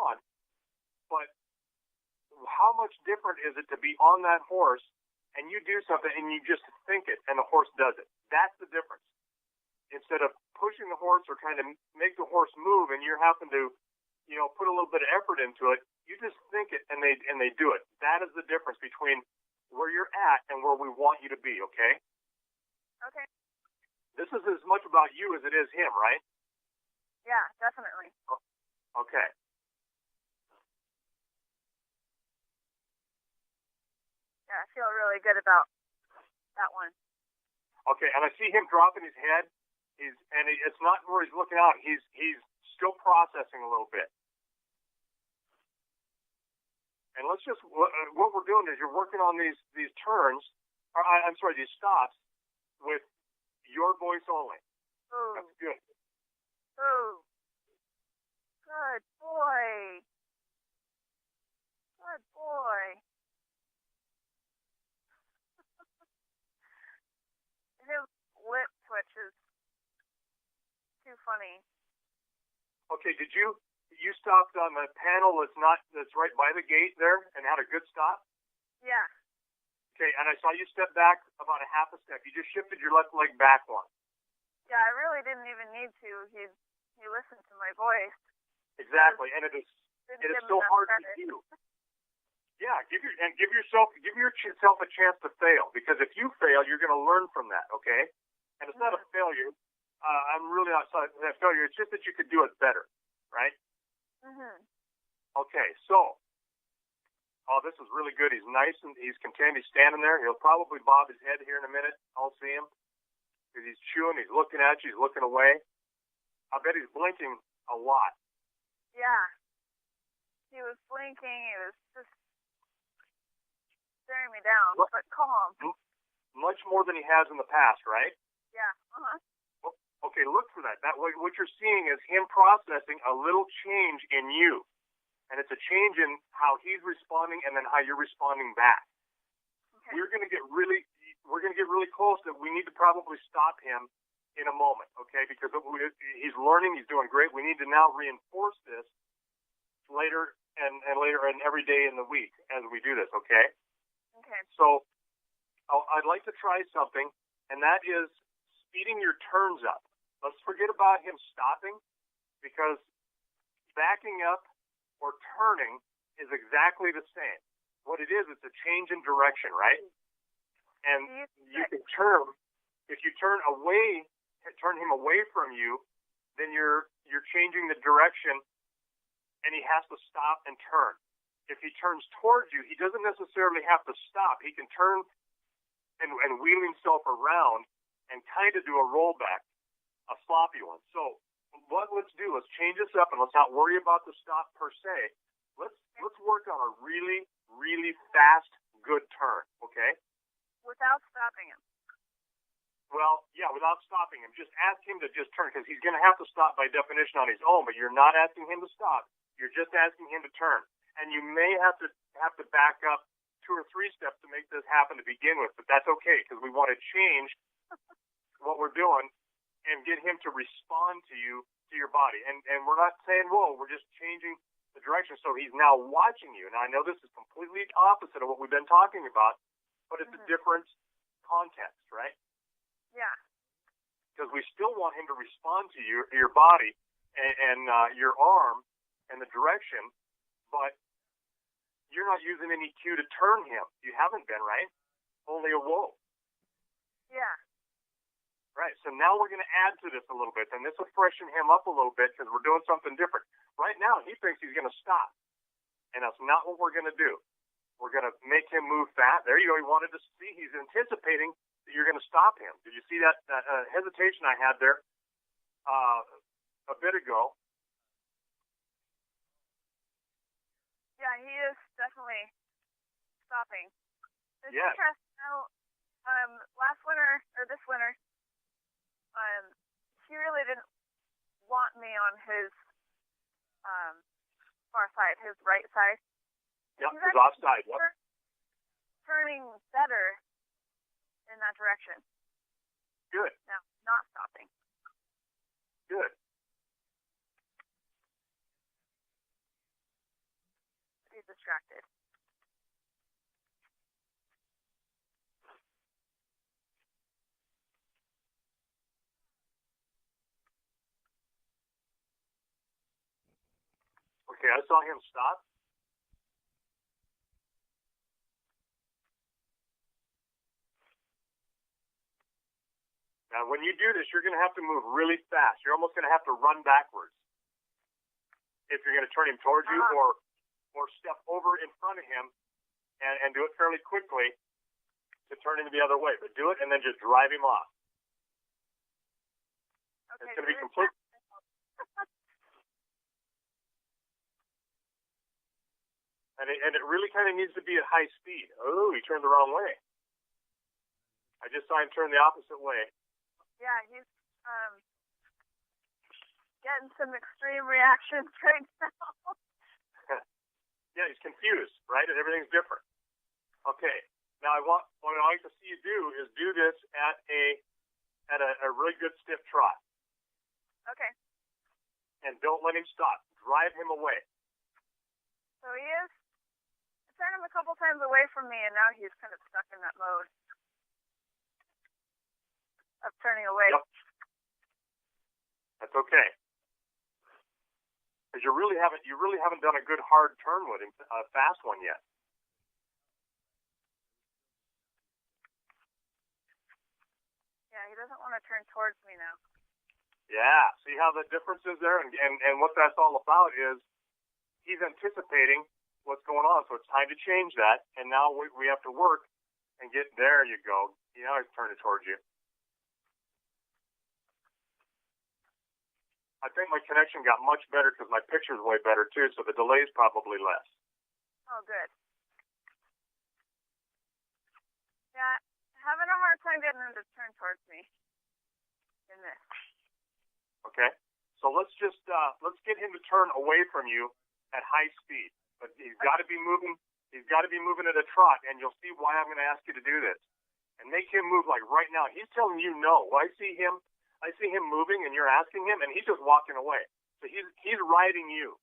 on. But how much different is it to be on that horse and you do something and you just think it and the horse does it? That's the difference. Instead of pushing the horse or trying to make the horse move and you're having to, put a little bit of effort into it, you just think it and they do it. That is the difference between where you're at and where we want you to be, okay? Okay. This is as much about you as it is him, right? Yeah, definitely. Okay. Yeah, I feel really good about that one. Okay, and I see him dropping his head. It's not where he's looking out. He's still processing a little bit. And let's just, what we're doing is you're working on these turns, these stops with your voice only. Ooh. That's good. Ooh. Good boy. Good boy. His lip twitch is too funny. Okay, did you stopped on the panel that's right by the gate there and had a good stop? Yeah. Okay, and I saw you step back about a half a step. You just shifted your left leg back one. Yeah, I really didn't even need to. He listened to my voice. It is so hard to do. Yeah, give yourself a chance to fail, because if you fail, you're going to learn from that. Okay, and it's not a failure. I'm really not saying a failure. It's just that you could do it better, right? Mhm. Okay, so. Oh, this is really good. He's nice and he's content. He's standing there. He'll probably bob his head here in a minute. I'll see him. Because he's chewing. He's looking at you. He's looking away. I bet he's blinking a lot. Yeah. He was blinking. He was just staring me down, but calm. Much more than he has in the past, right? Yeah. Uh-huh. Okay, look for that. What you're seeing is him processing a little change in you. And it's a change in how he's responding and then how you're responding back. Okay. We're going to get really close that we need to probably stop him in a moment, okay? Because he's learning, he's doing great. We need to now reinforce this later and every day in the week as we do this, okay? Okay. So I'd like to try something, and that is speeding your turns up. Let's forget about him stopping, because backing up or turning is exactly the same. What it is, it's a change in direction, right? And you can turn, if you turn him away from you, then you're changing the direction, and he has to stop and turn. If he turns towards you, he doesn't necessarily have to stop. He can turn and wheel himself around and kind of do a rollback, a sloppy one. So let's do, let's change this up, and let's not worry about the stop per se. Let's work on a really, really fast, good turn, okay? Without stopping him. Well, yeah, without stopping him. Just ask him to just turn, because he's going to have to stop by definition on his own, but you're not asking him to stop. You're just asking him to turn. And you may have to back up 2 or 3 steps to make this happen to begin with, but that's okay, because we want to change what we're doing and get him to respond to you, to your body. And we're not saying, whoa, we're just changing the direction. So he's now watching you. Now, I know this is completely opposite of what we've been talking about, but it's a different context, right? Yeah. Because we still want him to respond to your body and your arm and the direction, but you're not using any cue to turn him. You haven't been, right? Only a whoa. Yeah. Right, so now we're going to add to this a little bit, and this will freshen him up a little bit because we're doing something different. Right now, he thinks he's going to stop, and that's not what we're going to do. We're going to make him move fast. There you go. He wanted to see. He's anticipating that you're going to stop him. Did you see that hesitation I had there a bit ago? Yeah, he is definitely stopping. It's yes. interesting how last winter, or this winter, he really didn't want me on his far side, his right side. Yep, his offside. Yep. Turning better in that direction. Good. Now, not stopping. Good. get distracted. Okay, I saw him stop. Now, when you do this, you're going to have to move really fast. You're almost going to have to run backwards if you're going to turn him towards you, or step over in front of him and do it fairly quickly to turn him the other way. But do it and then just drive him off. Okay, it's going to be complete. And it really kind of needs to be at high speed. Oh, he turned the wrong way. I just saw him turn the opposite way. Yeah, he's getting some extreme reactions right now. Yeah, he's confused, right? And everything's different. Okay. Now what I like to see you do is do this at a really good stiff trot. Okay. And don't let him stop. Drive him away. So he is. I sent him a couple times away from me, and now he's kind of stuck in that mode of turning away. Yep. That's okay. Because you really haven't done a good hard turn with him, a fast one yet. Yeah, he doesn't want to turn towards me now. Yeah, see how the difference is there? And what that's all about is he's anticipating what's going on, so it's time to change that, and now we have to work and get, there you go. Now he's turning towards you. I think my connection got much better because my picture's way better too, so the delay's probably less. Oh, good. Yeah, having a hard time getting him to turn towards me in this. Okay, so let's get him to turn away from you at high speed. But he's got to be moving. He's got to be moving at a trot, and you'll see why I'm going to ask you to do this. And make him move like right now. He's telling you no. I see him moving, and you're asking him, and he's just walking away. So he's riding you.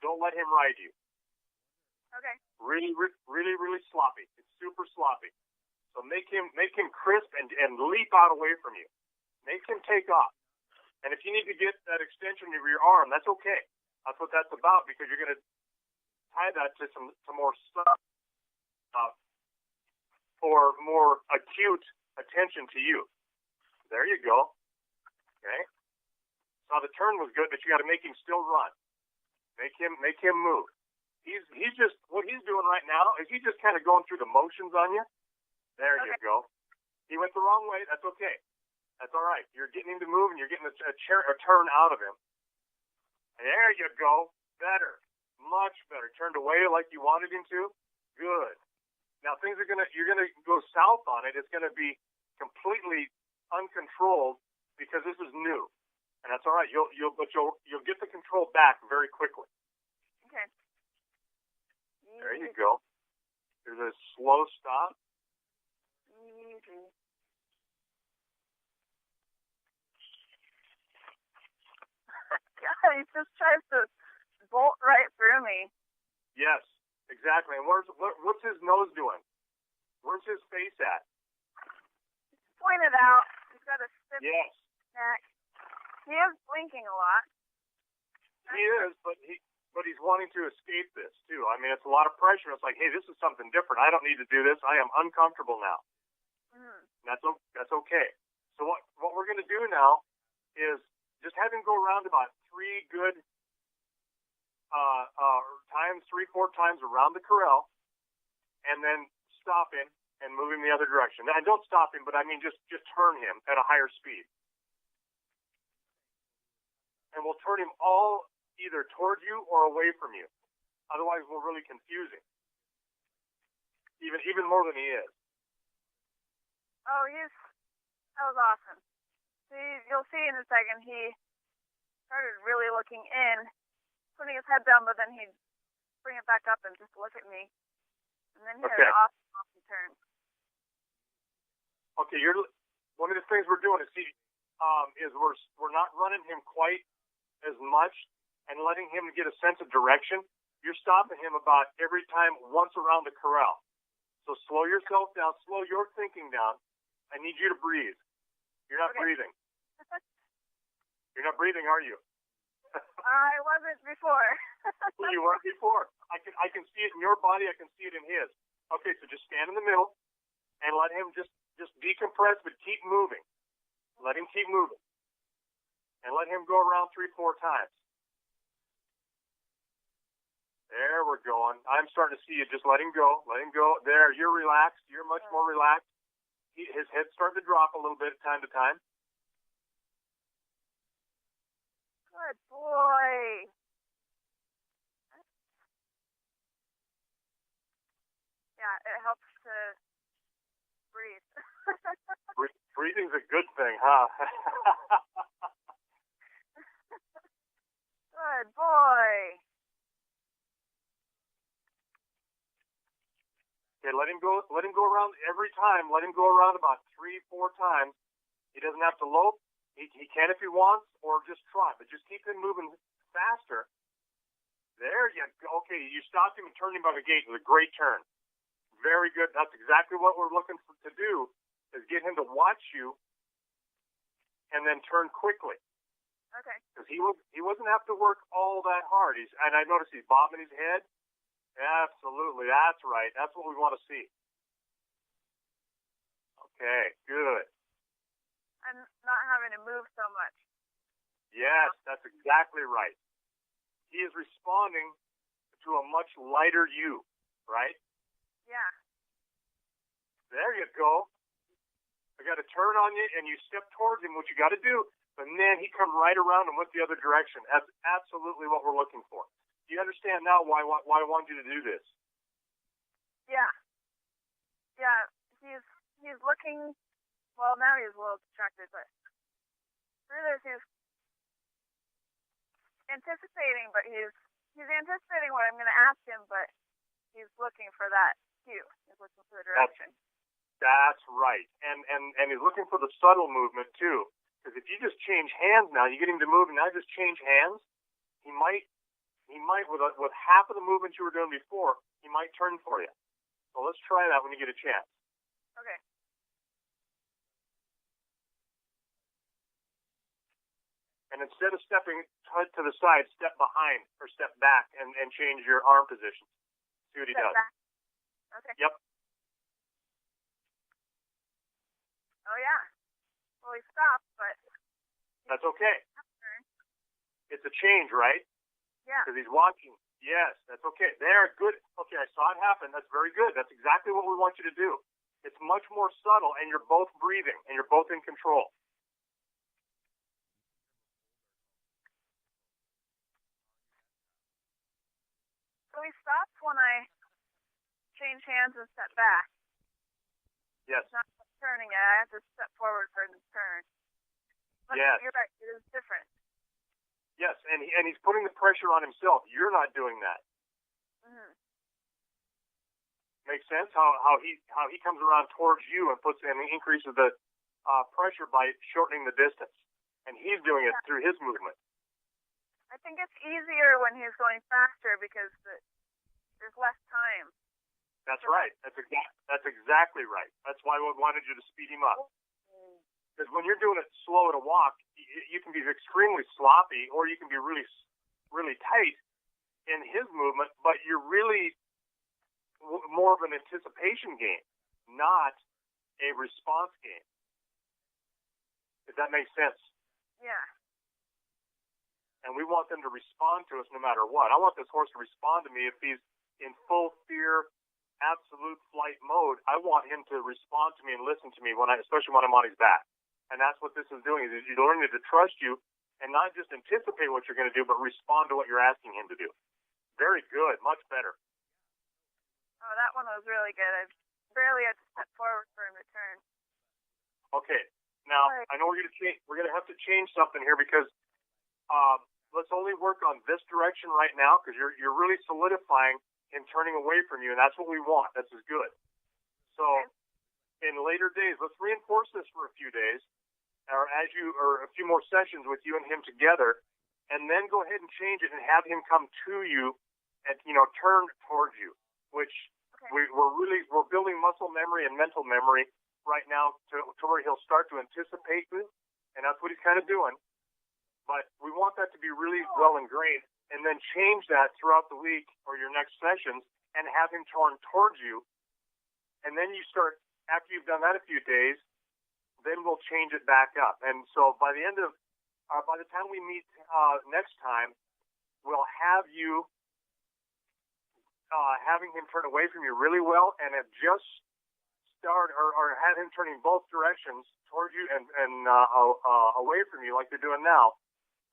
Don't let him ride you. Okay. Really, really, really sloppy. It's super sloppy. So make him crisp and leap out away from you. Make him take off. And if you need to get that extension of your arm, that's okay. That's what that's about, because you're going to tie that to some more stuff for more acute attention to you. There you go. Okay. So the turn was good, but you got to make him still run. Make him move. He's just, what he's doing right now is he's just kind of going through the motions on you. There you go. He went the wrong way. That's okay. That's all right. You're getting him to move, and you're getting a turn out of him. There you go. Better. Much better. Turned away like you wanted him to. Good. Now you're gonna go south on it. It's gonna be completely uncontrolled because this is new, and that's all right. You'll get the control back very quickly. Okay. There you go. There's a slow stop. Easy. God, he just tries to bolt right through me. Yes, exactly. And what's his nose doing? Where's his face at? Pointed out. He's got a stiff neck. He is blinking a lot. He is, but he's wanting to escape this too. I mean, it's a lot of pressure. It's like, hey, this is something different. I don't need to do this. I am uncomfortable now. That's okay. So what we're going to do now is just have him go around about 3 good times, 3-4 times around the corral, and then stop him and move him the other direction. And don't stop him, but I mean just turn him at a higher speed. And we'll turn him all either towards you or away from you. Otherwise, we'll really confuse him. Even more than he is. Oh, that was awesome. You'll see in a second, he started really looking in, putting his head down, but then he'd bring it back up and just look at me. And then he had an awesome turn. Okay, one of the things we're doing is we're not running him quite as much and letting him get a sense of direction, you're stopping him about every time once around the corral. So slow yourself down, slow your thinking down. I need you to breathe. You're not breathing. You're not breathing, are you? I wasn't before. You weren't before. I can see it in your body. I can see it in his. Okay, so just stand in the middle and let him just decompress, but keep moving. Let him keep moving. And let him go around 3-4 times. There we're going. I'm starting to see you. Just let him go. Let him go. There, you're relaxed. You're much more relaxed. His head's starting to drop a little bit time to time. Good boy. Yeah, it helps to breathe. Breathing's a good thing, huh? Good boy. Okay, let him go. Let him go around every time. Let him go around about 3-4 times. He doesn't have to lope. He can if he wants, or just trot. But just keep him moving faster. There you go. Okay, you stopped him and turned him by the gate. It was a great turn. Very good. That's exactly what we're looking to do, is get him to watch you and then turn quickly. Okay. Because he wasn't have to work all that hard. And I noticed he's bobbing his head. Absolutely. That's right. That's what we want to see. Okay, good. I'm not having to move so much. Yes, that's exactly right. He is responding to a much lighter you, right? Yeah. There you go. I got to turn on you, and you step towards him, what you got to do, and then he come right around and went the other direction. That's absolutely what we're looking for. Do you understand now why I wanted you to do this? Yeah. Yeah. He's looking. Well, now he's a little distracted, but through this he's anticipating. But he's anticipating what I'm going to ask him, but he's looking for that cue. He's looking for the direction. That's right. And he's looking for the subtle movement too. Because if you just change hands now, you get him to move, and now just change hands, he might with half of the movement you were doing before, he might turn for you. So let's try that when you get a chance. Okay. And instead of stepping to the side, step behind or step back and change your arm position. See what he does. Back. Okay. Yep. Oh yeah. Well, he stopped, but that's okay. It's a change, right? Yeah. Because he's watching. Yes, that's okay. There, good. Okay, I saw it happen. That's very good. That's exactly what we want you to do. It's much more subtle, and you're both breathing, and you're both in control. So he stops when I change hands and step back. Yes. It's not turning it. I have to step forward for him to turn. But yes. You're right. It is different. Yes, and he's putting the pressure on himself. You're not doing that. Mm-hmm. Makes sense? How he comes around towards you and increases the pressure by shortening the distance, and he's doing it through his movement. I think it's easier when he's going faster because there's less time. That's right. That's exactly right. That's why we wanted you to speed him up. Because when you're doing it slow at a walk, you can be extremely sloppy, or you can be really, really tight in his movement, but you're really more of an anticipation game, not a response game. If that makes sense. Yeah. And we want them to respond to us no matter what. I want this horse to respond to me if he's in full fear, absolute flight mode. I want him to respond to me and listen to me especially when I'm on his back. And that's what this is doing, is you're learning to trust you and not just anticipate what you're going to do, but respond to what you're asking him to do. Very good. Much better. Oh, that one was really good. I barely had to step forward for him to turn. Okay. Now, I know we're going to have to change something here because let's only work on this direction right now because you're really solidifying him turning away from you, and that's what we want. That's as good. So in later days, let's reinforce this for a few days, or a few more sessions with you and him together, and then go ahead and change it and have him come to you, and turn towards you, which we're building muscle memory and mental memory right now to where he'll start to anticipate you, and that's what he's kind of doing. But we want that to be really well ingrained, and then change that throughout the week or your next sessions and have him turn towards you. And then you start, after you've done that a few days, then we'll change it back up. And so by the time we meet next time, we'll have you having him turn away from you really well, and have just start or have him turning both directions towards you and away from you like they're doing now.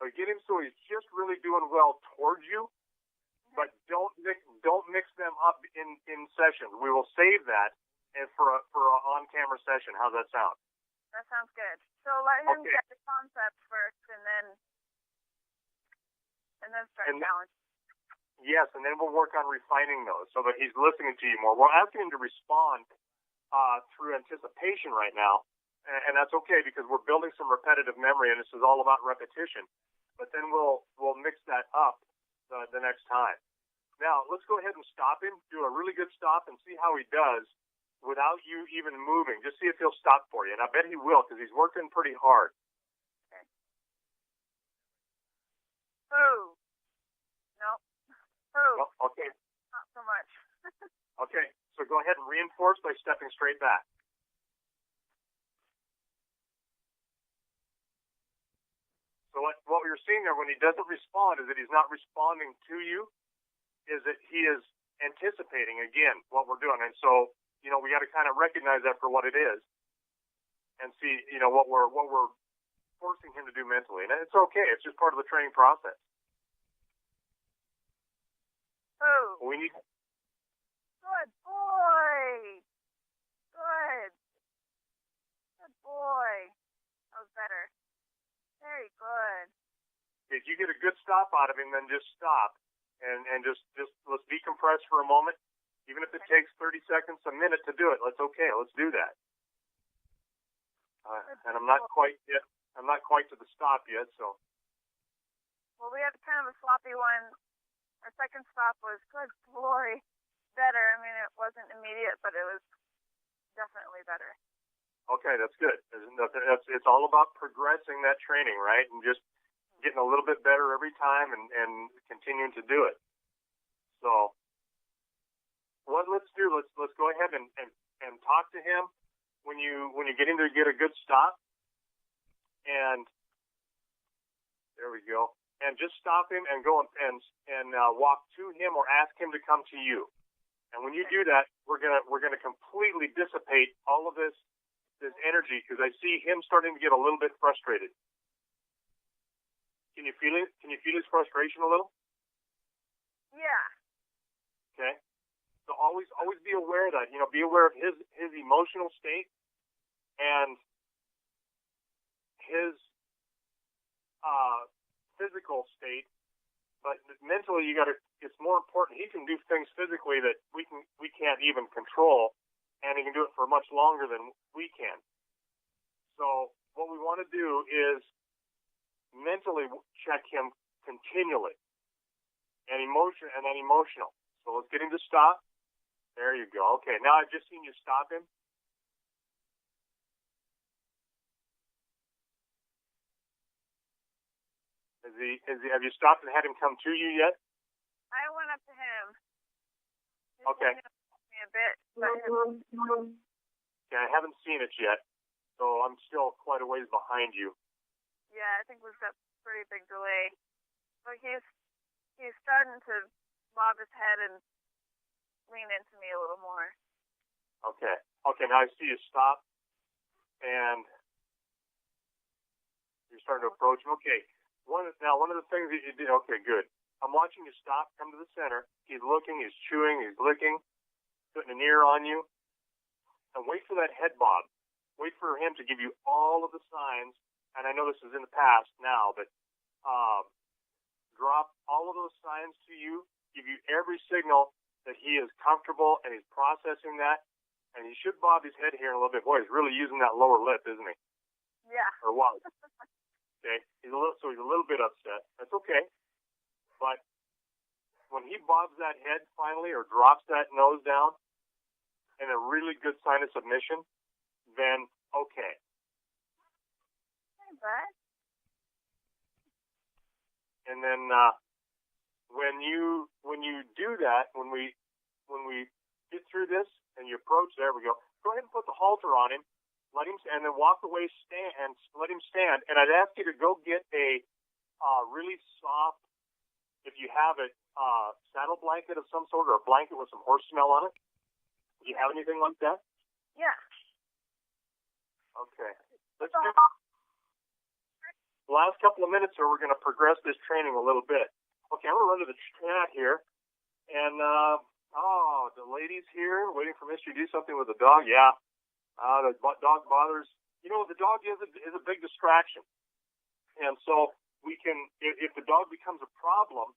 But get him so he's just really doing well towards you, but don't mix them up in sessions. We will save that and for a on-camera session. How's that sound? That sounds good. So let him get the concepts first, and then start challenging. Yes, and then we'll work on refining those so that he's listening to you more. We're asking him to respond through anticipation right now, and that's okay because we're building some repetitive memory, and this is all about repetition. But then we'll mix that up the next time. Now, let's go ahead and stop him, do a really good stop, and see how he does without you even moving. Just see if he'll stop for you. And I bet he will because he's working pretty hard. Okay. Boo. No. Boo. Well, okay. Not so much. Okay, so go ahead and reinforce by stepping straight back. So what you're seeing there when he doesn't respond is that he's not responding to you, is that he is anticipating, again, what we're doing. And so, we got to kind of recognize that for what it is and see, what we're forcing him to do mentally. And it's okay. It's just part of the training process. Oh. We need... Good boy. Good. Good boy. That was better. Very good. If you get a good stop out of him, then just stop and just let's decompress for a moment. Even if it takes 30 seconds, a minute to do it, let's do that. And I'm not quite to the stop yet, so. Well, we had kind of a sloppy one. Our second stop was good boy. Better. I mean, it wasn't immediate, but it was definitely better. Okay, that's good. It's all about progressing that training, right? And just getting a little bit better every time and continuing to do it. So what let's do, let's go ahead and talk to him when you get him to get a good stop. And there we go. And just stop him and go and walk to him or ask him to come to you. And when you do that, we're gonna completely dissipate all of this energy, because I see him starting to get a little bit frustrated. Can you feel it? Can you feel his frustration a little? Yeah. Okay. So always be aware of that. Be aware of his emotional state and his physical state. But mentally, it's more important. He can do things physically that we can't even control, and he can do it for much longer than we can. So what we want to do is mentally check him continually, and emotional. So let's get him to stop. There you go. Okay, now I've just seen you stop him. Have you stopped and had him come to you yet? I went up to him. Okay. Me a bit. Yeah, I haven't seen it yet, so I'm still quite a ways behind you. Yeah, I think we've got a pretty big delay. But he's starting to bob his head and lean into me a little more. Okay. Okay, now I see you stop, and you're starting to approach him. Okay. One of the things that you did, okay, good. I'm watching you stop, come to the center. He's looking, he's chewing, he's licking, putting an ear on you. And wait for that head bob. Wait for him to give you all of the signs. And I know this is in the past now, but drop all of those signs to you, give you every signal that he is comfortable and he's processing that. And he should bob his head here in a little bit. Boy, he's really using that lower lip, isn't he? Yeah. Or what? Okay. He's a little bit upset. That's okay. But when he bobs that head finally or drops that nose down in a really good sign of submission, then okay. Hey, bud. And then when you do that, when we get through this and you approach, there we go. Go ahead and put the halter on him, let him, and then walk away, stand, and let him stand. And I'd ask you to go get a really soft, if you have it, saddle blanket of some sort, or a blanket with some horse smell on it. Do you have anything like that? Yeah. Okay. Let's do the last couple of minutes, or we're going to progress this training a little bit. Okay, I'm going to run to the chat here, and the lady's here waiting for Mr. to do something with the dog. Yeah, the dog bothers. You know, the dog is a big distraction, and so we can, if the dog becomes a problem,